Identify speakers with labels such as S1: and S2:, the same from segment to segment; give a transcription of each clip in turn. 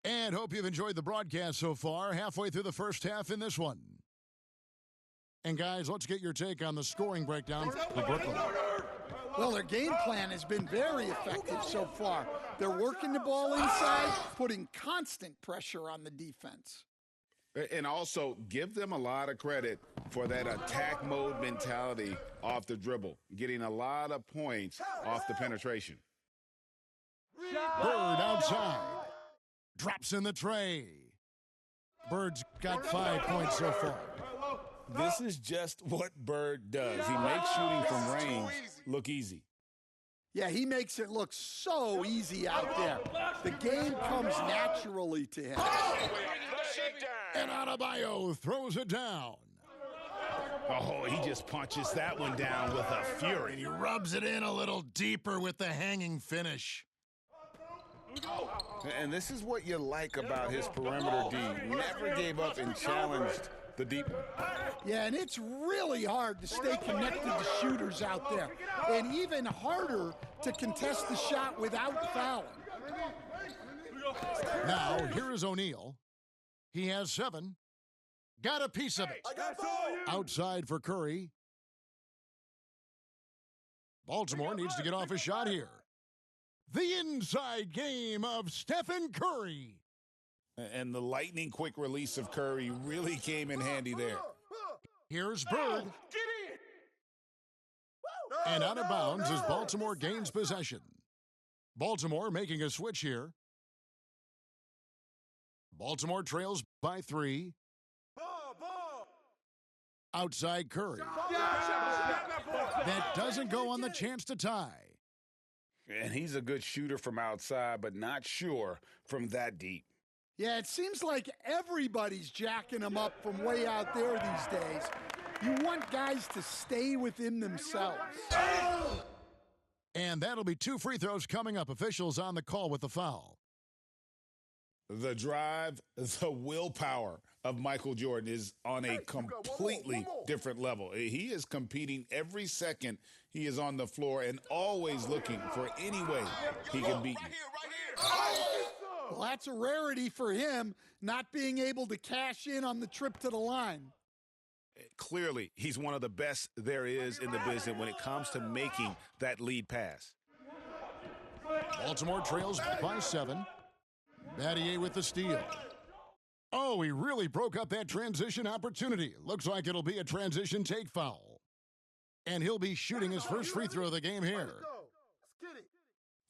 S1: And hope you've enjoyed the broadcast so far. Halfway through the first half in this one. And guys, let's get your take on the scoring breakdown for Brooklyn.
S2: Well, their game plan has been very effective so far. They're working the ball inside, putting constant pressure on the defense.
S3: And also, give them a lot of credit for that attack mode mentality off the dribble, getting a lot of points off the penetration.
S1: Bird outside. Drops in the tray. Bird's got 5 points so far.
S3: This is just what Bird does. He makes shooting from range look easy.
S2: Yeah, he makes it look so easy out there. The game comes naturally to him.
S1: And Adebayo throws it down.
S3: Oh, he just punches that one down with a fury.
S1: And he rubs it in a little deeper with the hanging finish.
S3: And this is what you like about his perimeter D. Never gave up and challenged the deep one.
S2: Yeah, and it's really hard to stay connected to shooters out there. And even harder to contest the shot without fouling.
S1: Now, here is O'Neal. He has 7. Got a piece of it. Outside for Curry. Baltimore needs to get off a shot here. The inside game of Stephen Curry.
S3: And the lightning quick release of Curry really came in handy there.
S1: Here's Bird. And out of bounds as Baltimore gains possession. Baltimore making a switch here. Baltimore trails by 3. Outside Curry. That doesn't go on the chance to tie.
S3: And he's a good shooter from outside, but not sure from that deep.
S2: Yeah, it seems like everybody's jacking him up from way out there these days. You want guys to stay within themselves.
S1: And that'll be 2 free throws coming up. Officials on the call with the foul.
S3: The drive, the willpower of Michael Jordan is on a completely different level. He is competing every second he is on the floor and always looking for any way he can beat you.
S2: Well, that's a rarity for him, not being able to cash in on the trip to the line.
S3: Clearly, he's one of the best there is in the business when it comes to making that lead pass.
S1: Baltimore trails by 7. Battier with the steal. Oh, he really broke up that transition opportunity. Looks like it'll be a transition take foul. And he'll be shooting his first free throw of the game here.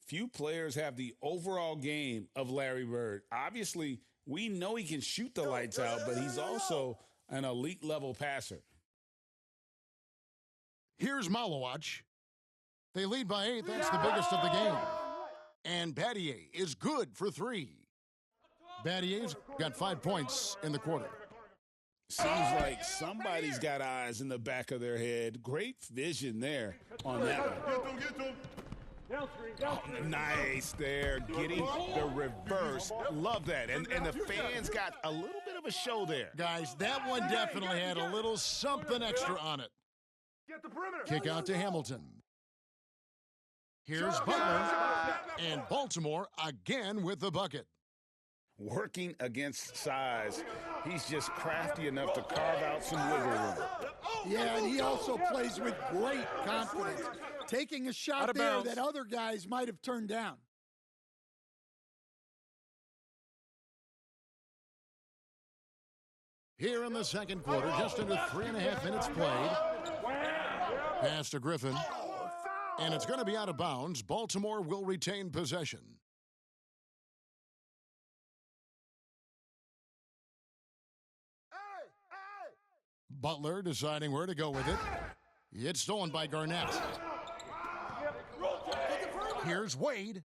S3: Few players have the overall game of Larry Bird. Obviously, we know he can shoot the lights out, but he's also an elite level passer.
S1: Here's Malawach. They lead by 8. That's the biggest of the game. And Battier is good for 3. Battier's got 5 points in the quarter.
S3: Seems like somebody's got eyes in the back of their head. Great vision there on that one. Oh, nice there, getting the reverse. Love that. And the fans got a little bit of a show there.
S1: Guys, that one definitely had a little something extra on it. Kick out to Hamilton. Here's Butler. And Baltimore again with the bucket.
S3: Working against size, he's just crafty enough to carve out some wiggle room.
S2: Yeah, and he also plays with great confidence, taking a shot there that other guys might have turned down.
S1: Here in the second quarter, just under 3.5 minutes played. Pass to Griffin. And it's going to be out of bounds. Baltimore will retain possession. Butler deciding where to go with it. It's stolen by Garnett. Here's Wade.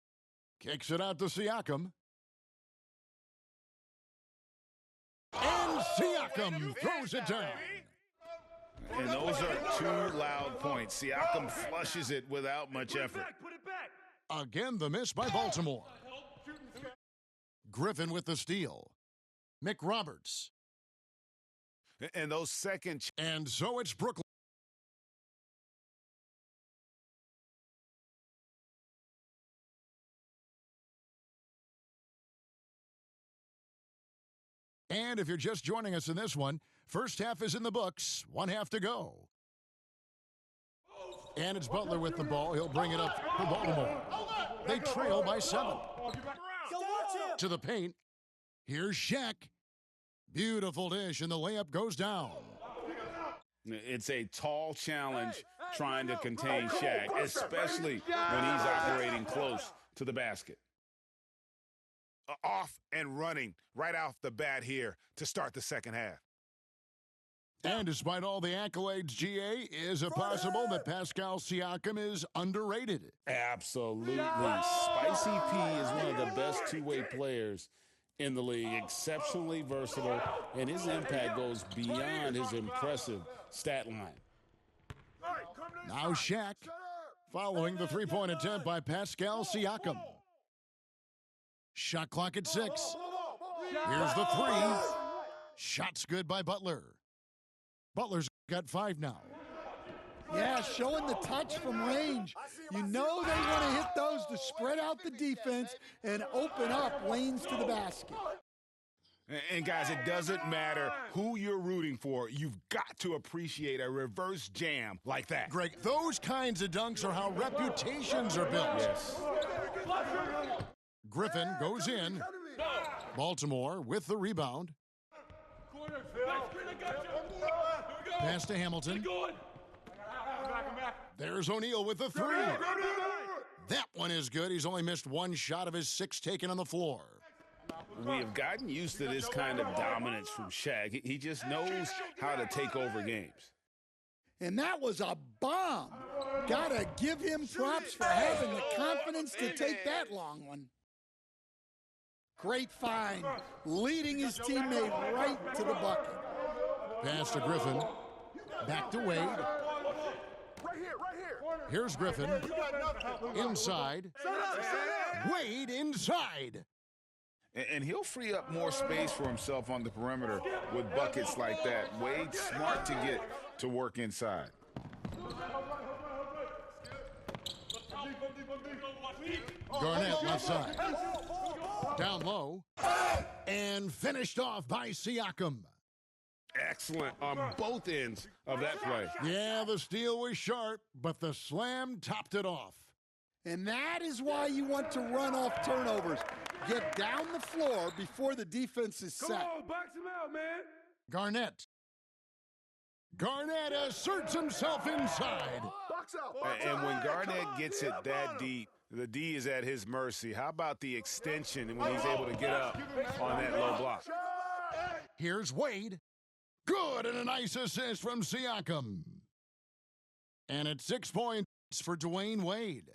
S1: Kicks it out to Siakam. And Siakam throws it down.
S3: And those are 2 loud points. Siakam flushes it without much effort.
S1: Again, the miss by Baltimore. Griffin with the steal. McRoberts.
S3: And those second...
S1: And so it's Brooklyn. And if you're just joining us in this one, first half is in the books, one half to go. And it's Butler with the ball. He'll bring it up for Baltimore. They trail by 7. To the paint. Here's Shaq. Beautiful dish, and the layup goes down.
S3: It's a tall challenge trying to contain Shaq, especially when he's operating close to the basket.
S4: Off and running right off the bat here to start the second half.
S1: And despite all the accolades, GA, is it possible that Pascal Siakam is underrated?
S3: Absolutely. Spicy P is one of the best two-way players in the league, exceptionally versatile, and his impact goes beyond his impressive stat line.
S1: Now Shaq, following the three-point attempt by Pascal Siakam. Shot clock at 6. Here's the 3. Shot's good by Butler. Butler's got 5 now.
S2: Yeah, showing the touch from range. You know they want to hit those to spread out the defense and open up lanes to the basket.
S4: And guys, it doesn't matter who you're rooting for. You've got to appreciate a reverse jam like that.
S1: Greg, those kinds of dunks are how reputations are built.
S3: Yes.
S1: Griffin goes in. Baltimore with the rebound. Pass to Hamilton. There's O'Neal with the 3. That one is good. He's only missed 1 shot of his 6 taken on the floor.
S3: We have gotten used to this kind of dominance from Shaq. He just knows how to take over games.
S2: And that was a bomb. Gotta give him props for having the confidence to take that long one. Great find, leading his teammate right to the bucket.
S1: Pass to Griffin. Back to Wade.
S4: Right here.
S1: Here's Griffin. Inside. Wade inside.
S3: And he'll free up more space for himself on the perimeter with buckets like that. Wade's smart to get to work inside.
S1: Garnett left side. Down low. And finished off by Siakam.
S3: Excellent on both ends of that play.
S1: Yeah, the steal was sharp, but the slam topped it off.
S2: And that is why you want to run off turnovers. Get down the floor before the defense is set.
S5: Come on, box him out, man.
S1: Garnett. Garnett asserts himself inside.
S4: Box out.
S3: And when Garnett gets it that deep, the D is at his mercy. How about the extension and when he's able to get up on that low block?
S1: Here's Wade. Good, and a nice assist from Siakam. And it's 6 points for Dwayne Wade.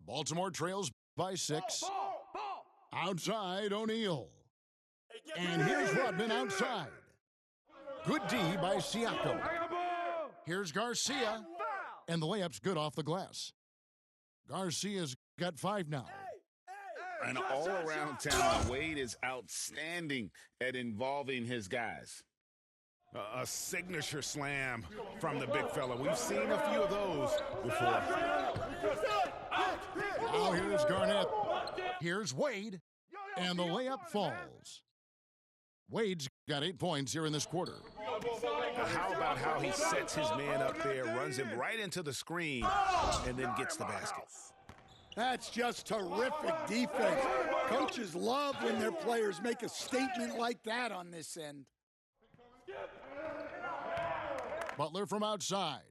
S1: Baltimore trails by 6. Outside, O'Neal. And here's Rodman outside. Good D by Siakam. Here's Garcia. And the layup's good off the glass. Garcia's got 5 now.
S3: And all around town, Wade is outstanding at involving his guys.
S4: A signature slam from the big fella. We've seen a few of those before.
S1: Now here's Garnett. Here's Wade. And the layup falls. Wade's got 8 points here in this quarter.
S4: How about how he sets his man up there, runs him right into the screen, and then gets the basket?
S2: That's just terrific defense. Coaches love when their players make a statement like that on this end.
S1: Butler from outside.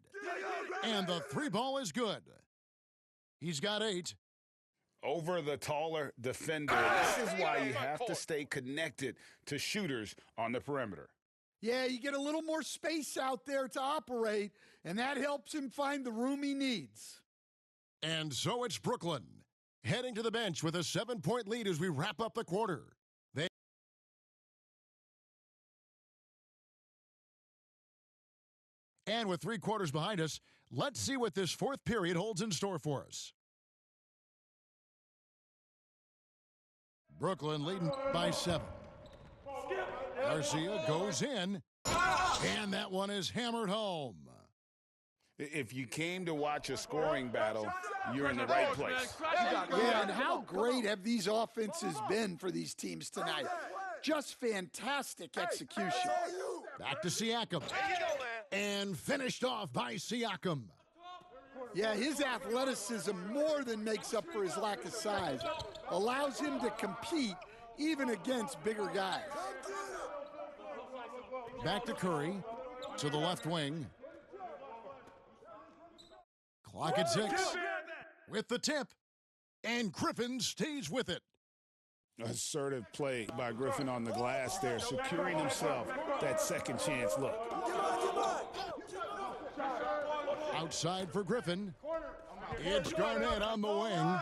S1: And the 3 ball is good. He's got 8.
S3: Over the taller defender. This is why you have to stay connected to shooters on the perimeter.
S2: Yeah, you get a little more space out there to operate, and that helps him find the room he needs.
S1: And so it's Brooklyn, heading to the bench with a 7-point lead as we wrap up the quarter. And with 3 quarters behind us, let's see what this 4th period holds in store for us. Brooklyn leading by 7. Garcia goes in, and that one is hammered home.
S3: If you came to watch a scoring battle, you're in the right place.
S2: Yeah, and how great have these offenses been for these teams tonight? Just fantastic execution.
S1: Back to Siakam. And finished off by Siakam.
S2: Yeah, his athleticism more than makes up for his lack of size. Allows him to compete even against bigger guys.
S1: Back to Curry, to the left wing. Clock at 6. With the tip. And Griffin stays with it.
S3: Assertive play by Griffin on the glass there, securing himself that second chance look.
S1: Outside for Griffin. It's Garnett on the wing.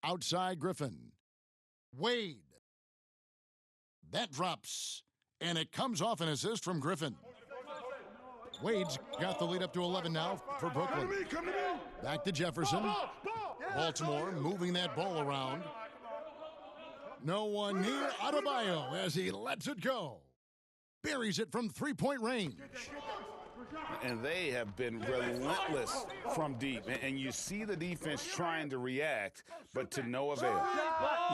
S1: Outside Griffin. Wade. That drops. And it comes off an assist from Griffin. Wade's got the lead up to 11 now for Brooklyn. Back to Jefferson. Baltimore moving that ball around. No one near Adebayo as he lets it go. Buries it from three-point range.
S3: And they have been relentless from deep. And you see the defense trying to react, but to no avail.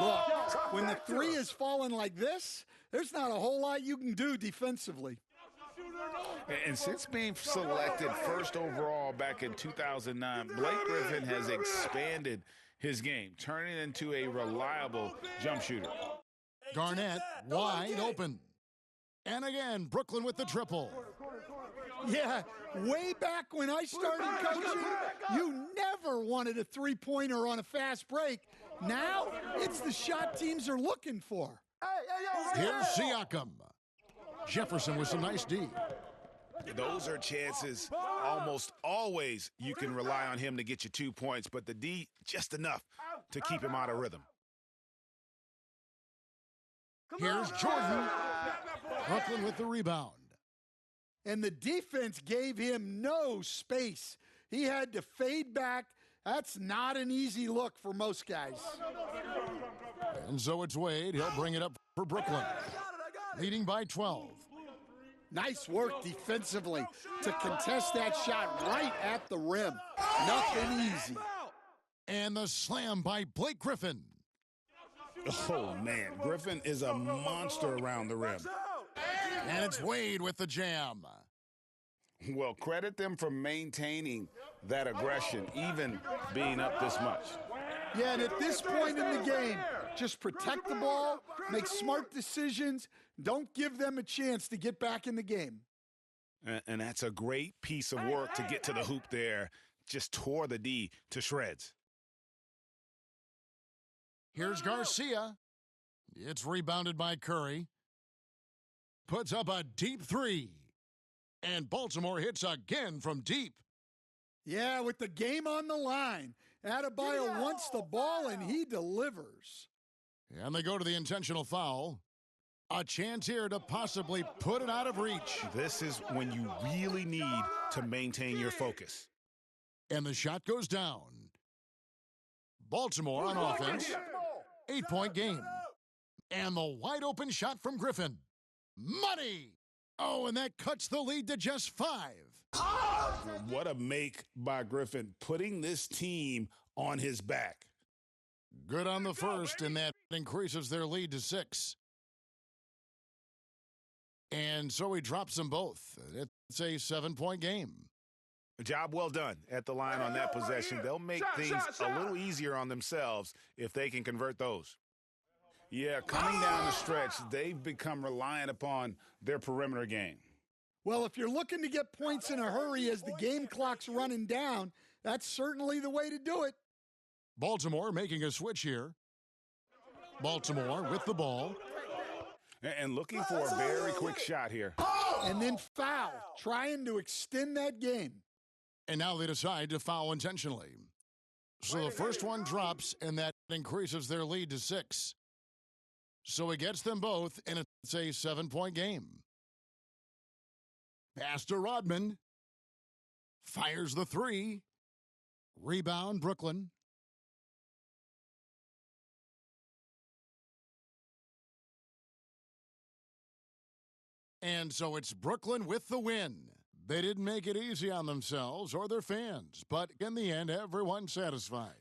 S2: Look, when the three is falling like this, there's not a whole lot you can do defensively.
S3: And since being selected first overall back in 2009, Blake Griffin has expanded his game, turning into a reliable jump shooter.
S1: Garnett wide open. And again, Brooklyn with the triple.
S2: Yeah, way back when I started coaching, you never wanted a three-pointer on a fast break. Now, it's the shot teams are looking for.
S1: Here's Siakam. Jefferson with some nice D.
S4: Those are chances almost always you can rely on him to get you 2 points, but the D just enough to keep him out of rhythm.
S1: Here's Jordan. Brooklyn with the rebound.
S2: And the defense gave him no space. He had to fade back. That's not an easy look for most guys.
S1: And so it's Wade. He'll bring it up for Brooklyn. Leading by 12.
S2: Nice work defensively to contest that shot right at the rim. Nothing easy.
S1: And the slam by Blake Griffin.
S3: Oh, man, Griffin is a monster around the rim.
S1: And it's Wade with the jam.
S3: Well, credit them for maintaining that aggression, even being up this much.
S2: Yeah, and at this point in the game, just protect the ball, make smart decisions, don't give them a chance to get back in the game.
S4: And that's a great piece of work to get to the hoop there. Just tore the D to shreds.
S1: Here's Garcia. It's rebounded by Curry. Puts up a deep three. And Baltimore hits again from deep.
S2: Yeah, with the game on the line. Adebayo wants the ball, and he delivers.
S1: And they go to the intentional foul. A chance here to possibly put it out of reach.
S4: This is when you really need to maintain your focus.
S1: And the shot goes down. Baltimore on offense. 8-point game. And the wide open shot from Griffin. Money! Oh, and that cuts the lead to just 5.
S3: What a make by Griffin, putting this team on his back.
S1: Good on the first, and that increases their lead to 6. And so he drops them both. It's a 7-point game.
S4: Job well done at the line on that possession. They'll make things a little easier on themselves if they can convert those.
S3: Yeah, coming down the stretch, they've become reliant upon their perimeter game.
S2: Well, if you're looking to get points in a hurry as the game clock's running down, that's certainly the way to do it.
S1: Baltimore making a switch here. Baltimore with the ball.
S3: And looking for a very quick shot here.
S2: And then foul, trying to extend that game.
S1: And now they decide to foul intentionally. So the first one drops, and that increases their lead to 6. So it gets them both, and it's a 7-point game. Pass to Rodman. Fires the 3. Rebound, Brooklyn. And so it's Brooklyn with the win. They didn't make it easy on themselves or their fans, but in the end, everyone's satisfied.